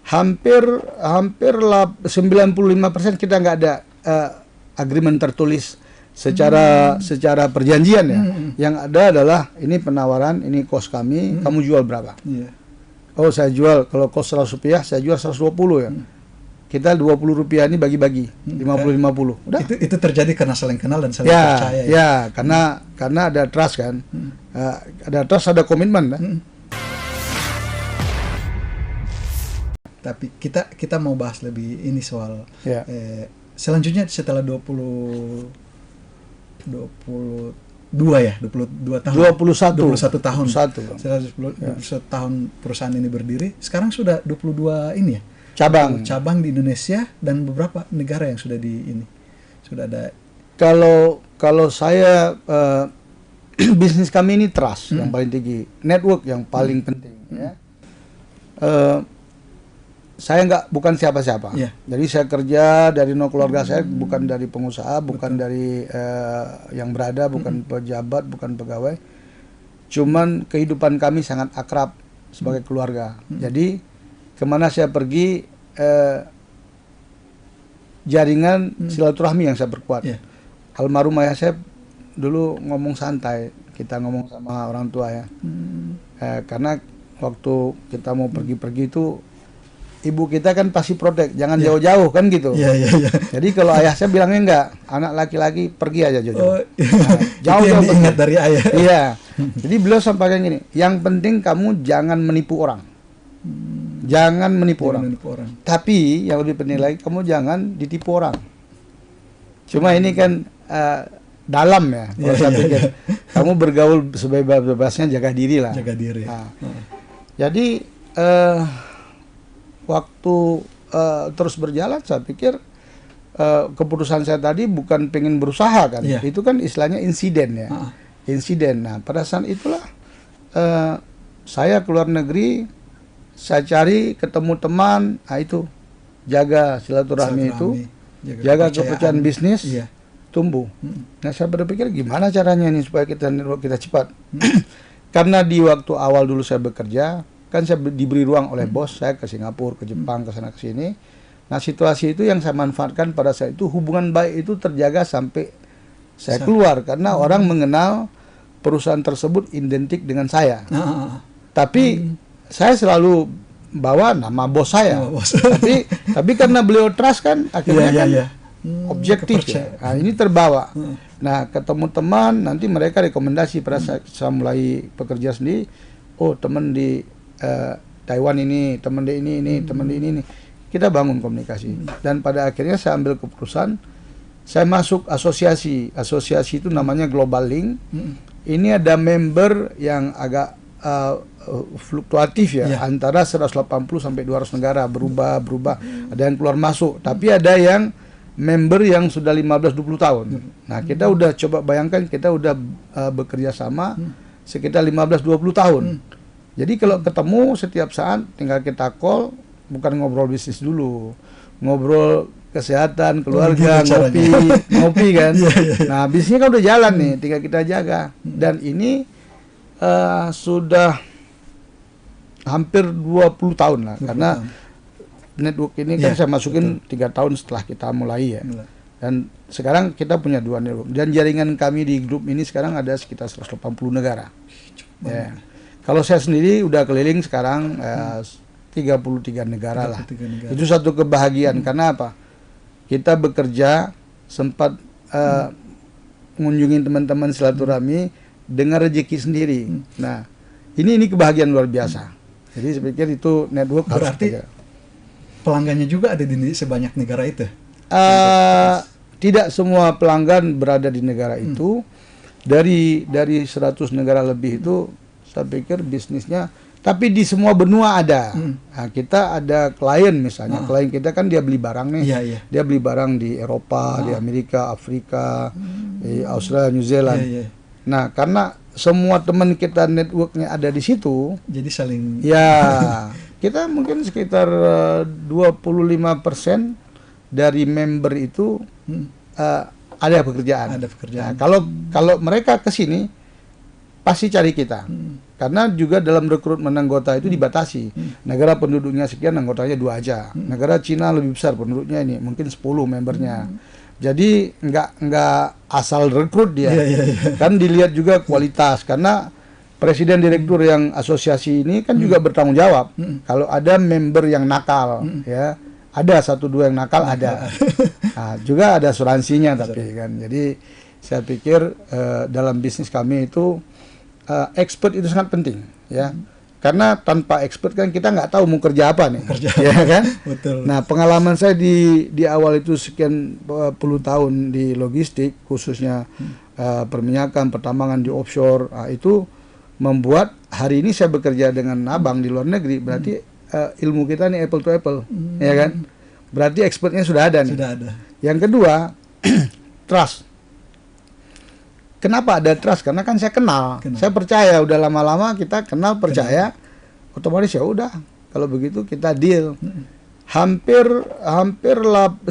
hampir 95% kita nggak ada agreement tertulis secara perjanjian ya. Yang ada adalah ini penawaran, ini kos kami, kamu jual berapa? Oh, saya jual kalau kos Rp100, saya jual 120 ya. Kita Rp20 ini bagi-bagi, 50-50. Udah. Itu terjadi karena saling kenal dan saling percaya. Ya, karena ada trust kan. Ada trust, ada komitmen kan. Tapi kita mau bahas lebih ini soal selanjutnya setelah 22 tahun. 21 tahun. Setelah 21 tahun perusahaan ini berdiri, sekarang sudah 22 ini ya. Cabang di Indonesia dan beberapa negara yang sudah ada. Kalau saya bisnis kami ini trust yang paling tinggi, network yang paling penting ya. Saya bukan siapa-siapa. Jadi saya kerja dari keluarga saya, bukan dari pengusaha, bukan dari yang berada, bukan pejabat, bukan pegawai. Cuman kehidupan kami sangat akrab sebagai keluarga. Jadi kemana saya pergi, jaringan silaturahmi yang saya perkuat. Almarhum ayah saya dulu ngomong santai, kita ngomong sama orang tua ya. Karena waktu kita mau pergi-pergi itu ibu kita kan pasti protek, jangan jauh-jauh kan gitu. Jadi kalau ayah saya bilangnya enggak, anak laki-laki pergi aja jauh-jauh. Jauh-jauh ingat dari ayah. Iya. Jadi beliau sampaikan gini, yang penting kamu jangan menipu orang. Jangan menipu orang. Tapi yang lebih penting lagi, kamu jangan ditipu orang. Cuma ini kan dalam ya. Kalau saya pikir, kamu bergaul sebebas-bebasnya, jaga diri lah. Jaga diri. Jadi waktu terus berjalan, saya pikir keputusan saya tadi bukan pengen berusaha kan. Itu kan istilahnya insiden ya. Insiden. Nah, pada saat itulah saya keluar negeri, saya cari ketemu teman, itu jaga silaturahmi itu, jaga kepercayaan bisnis, tumbuh. Nah, saya berpikir gimana caranya nih supaya kita cepat. Karena di waktu awal dulu saya bekerja, kan saya diberi ruang oleh bos saya ke Singapura, ke Jepang, ke sana ke sini. Nah, situasi itu yang saya manfaatkan pada saat itu, hubungan baik itu terjaga sampai saya keluar karena orang mengenal perusahaan tersebut identik dengan saya. Tapi saya selalu bawa nama bos saya. Tapi karena beliau trust kan, akhirnya kan objektif ya. Nah, ini terbawa. Nah, ketemu teman, nanti mereka rekomendasi pada saat saya mulai bekerja sendiri. Oh, teman di Taiwan ini, teman di ini, teman di ini. Kita bangun komunikasi. Dan pada akhirnya saya ambil keputusan, saya masuk asosiasi. Asosiasi itu namanya Global Link. Ini ada member yang agak fluktuatif ya, antara 180 sampai 200 negara, berubah. Ada yang keluar masuk, tapi ada yang member yang sudah 15-20 tahun. Nah, kita udah coba bayangkan, kita udah bekerja sama sekitar 15-20 tahun. Jadi kalau ketemu setiap saat tinggal kita call, bukan ngobrol bisnis dulu, ngobrol kesehatan, keluarga, ngopi kan. Nah, bisnisnya kan udah jalan nih, tinggal kita jaga. Dan ini sudah hampir 20 tahun lah, karena network ini kan saya masukin 3 tahun setelah kita mulai ya. Dan sekarang kita punya 2 network. Dan jaringan kami di grup ini sekarang ada sekitar 180 negara. Ya. Kalau saya sendiri udah keliling sekarang 33 negara lah. Itu satu kebahagiaan. Karena apa? Kita bekerja, sempat mengunjungi teman-teman silaturahmi dengan rezeki sendiri. Nah, ini kebahagiaan luar biasa. Jadi saya pikir itu network berarti harus pelanggannya juga ada di sebanyak negara itu? Tidak semua pelanggan berada di negara itu. Dari 100 negara lebih itu saya pikir bisnisnya, tapi di semua benua ada. Nah, kita ada klien misalnya, klien kita kan dia beli barang nih. Dia beli barang di Eropa, di Amerika, Afrika, di Australia, New Zealand. Nah, karena semua teman kita networknya ada di situ, jadi saling kita mungkin sekitar 25% dari member itu ada pekerjaan. Nah, kalau mereka ke sini pasti cari kita. Karena juga dalam rekrutmen anggota itu dibatasi. Negara penduduknya sekian, anggotanya 2 aja. Negara Cina lebih besar penduduknya ini, mungkin 10 membernya. Jadi nggak asal rekrut dia. Kan dilihat juga kualitas, karena presiden direktur yang asosiasi ini kan juga bertanggung jawab. Kalau ada member yang nakal, ya ada 1-2 yang nakal ada. Nah, juga ada asuransinya tapi kan. Jadi saya pikir dalam bisnis kami itu expert itu sangat penting, ya. Karena tanpa expert kan kita nggak tahu mau kerja apa nih, ya kan? Betul. Nah, pengalaman saya di awal itu sekian puluh tahun di logistik, khususnya perminyakan, pertambangan di offshore, itu membuat hari ini saya bekerja dengan abang di luar negeri. Berarti ilmu kita nih apple to apple, ya kan? Berarti expertnya sudah ada nih. Sudah ada. Yang kedua, trust. Kenapa ada trust? Karena kan saya kenal. Saya percaya, udah lama-lama kita kenal, percaya, otomatis ya udah. Kalau begitu kita deal. Hampir 95%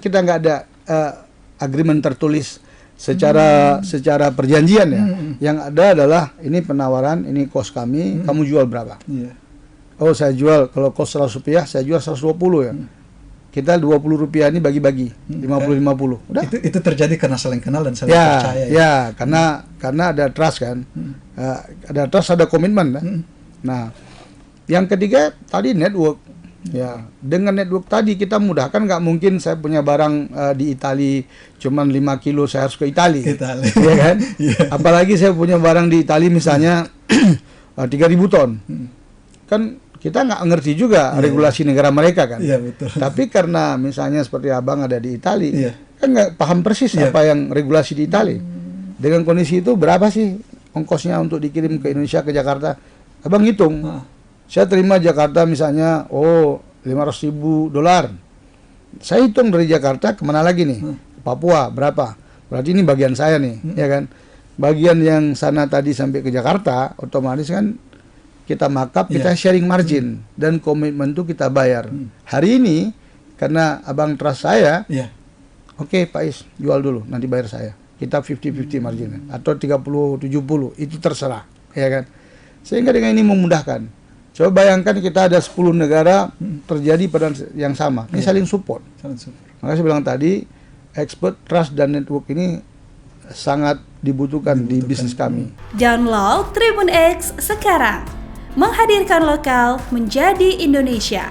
kita nggak ada agreement tertulis secara perjanjian ya. Yang ada adalah ini penawaran, ini cost kami, kamu jual berapa? Oh, saya jual kalau cost Rp100, saya jual 120 ya. Kita Rp20 ini bagi-bagi, 50-50. Udah. Itu terjadi karena saling kenal dan saling percaya. Ya, karena ada trust kan. Ada trust, ada komitmen kan. Nah, yang ketiga tadi network. Ya, dengan network tadi kita mudahkan. Nggak mungkin saya punya barang di Itali cuman 5 kilo saya harus ke Itali. Ya kan? Apalagi saya punya barang di Itali misalnya 3.000 ton. Kan kita nggak ngerti juga regulasi negara mereka kan. Betul. Tapi karena misalnya seperti abang ada di Itali, kan nggak paham persis apa yang regulasi di Itali. Dengan kondisi itu berapa sih ongkosnya untuk dikirim ke Indonesia, ke Jakarta? Abang hitung. Saya terima Jakarta misalnya, $500.000. Saya hitung dari Jakarta kemana lagi nih? Ke Papua berapa? Berarti ini bagian saya nih, ya kan? Bagian yang sana tadi sampai ke Jakarta, otomatis kan kita markup, kita sharing margin, dan komitmen itu kita bayar. Hari ini karena abang trust saya, oke, Pak Is jual dulu, nanti bayar saya. Kita 50-50 margin atau 30-70, itu terserah, ya kan? Sehingga dengan ini memudahkan. Coba bayangkan kita ada 10 negara terjadi pada yang sama. Ini saling support. Maka saya bilang tadi, expert, trust, dan network ini sangat dibutuhkan di bisnis kami. Download Tribun X sekarang. Menghadirkan lokal menjadi Indonesia.